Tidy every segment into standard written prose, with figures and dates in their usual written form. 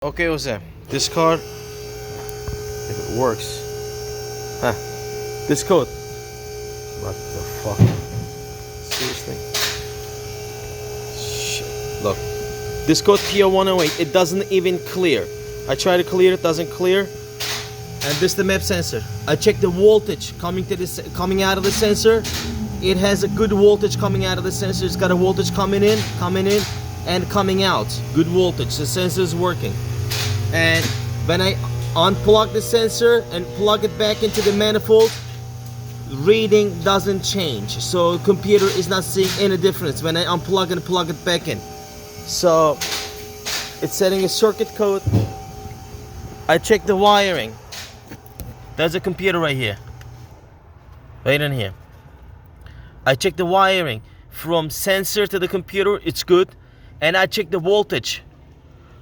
Okay, Jose, this car, if it works, this code, what the fuck, seriously, shit, look, this code PR108, it doesn't even clear. I try to clear it, doesn't clear, and this the map sensor. I check the voltage coming out of the sensor. It has a good voltage coming out of the sensor. It's got a voltage coming in, and coming out. Good voltage. The sensor is working. And when I unplug the sensor and plug it back into the manifold, reading doesn't change. So computer is not seeing any difference when I unplug and plug it back in. So it's setting a circuit code. I check the wiring. There's a computer right here. Right in here. I check the wiring from sensor to the computer, it's good. And I check the voltage,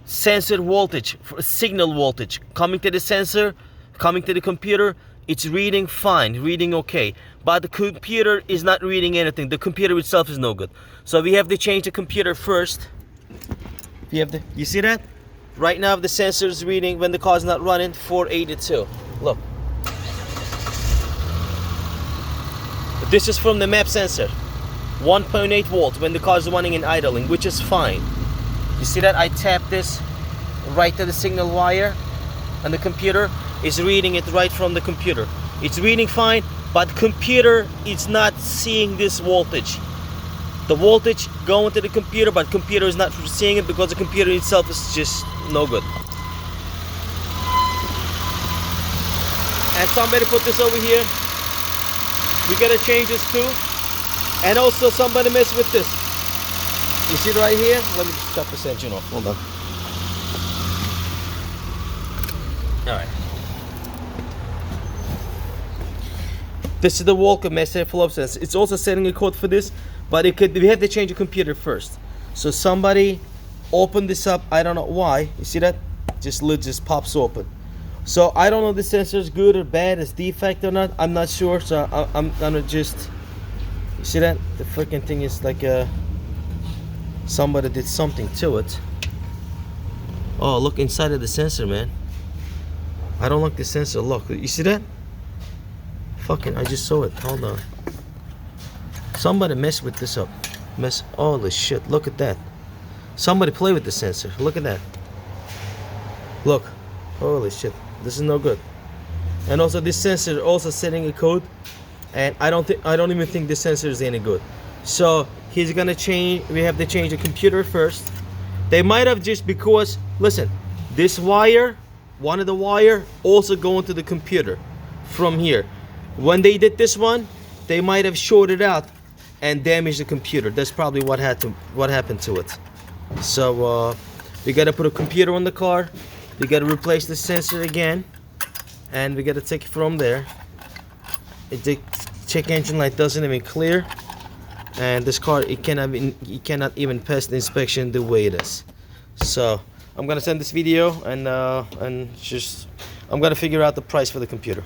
sensor voltage, signal voltage, coming to the sensor, coming to the computer, it's reading fine, reading okay. But the computer is not reading anything. The computer itself is no good. So we have to change the computer first. You see that? Right now the sensor is reading, when the car is not running, 482. Look. This is from the map sensor. 1.8 volt when the car is running and idling, which is fine. You see that? I tap this right to the signal wire, and the computer is reading it right from the computer. It's reading fine, but computer is not seeing this voltage. The voltage going to the computer, but computer is not seeing it because the computer itself is just no good. And somebody put this over here. We gotta change this too. And also somebody messed with this. You see it right here? Let me just cut this engine off. Hold on. Alright. This is the Walker Master flow sensor. It's also setting a code for this, but we have to change the computer first. So somebody opened this up. I don't know why. You see that? Lid just pops open. So I don't know if the sensor is good or bad, it's defect or not. I'm not sure. So I'm gonna just. You see that? The freaking thing is like somebody did something to it. Oh, look inside of the sensor, man. I don't like the sensor. Look, you see that? Fucking, I just saw it. Hold on. Somebody messed with this up. Holy shit, look at that. Somebody play with the sensor. Look at that. Look. Holy shit. This is no good. And also this sensor also setting a code. And I don't even think this sensor is any good. So he's gonna change. We have to change the computer first. They might have just because listen, this wire, one of the wire, also going to the computer from here. When they did this one, they might have shorted out and damaged the computer. That's probably what happened to it. So we gotta put a computer on the car. We gotta replace the sensor again, and we gotta take it from there. The check engine light doesn't even clear, and this car it cannot even pass the inspection the way it is. So I'm gonna send this video and I'm gonna figure out the price for the computer.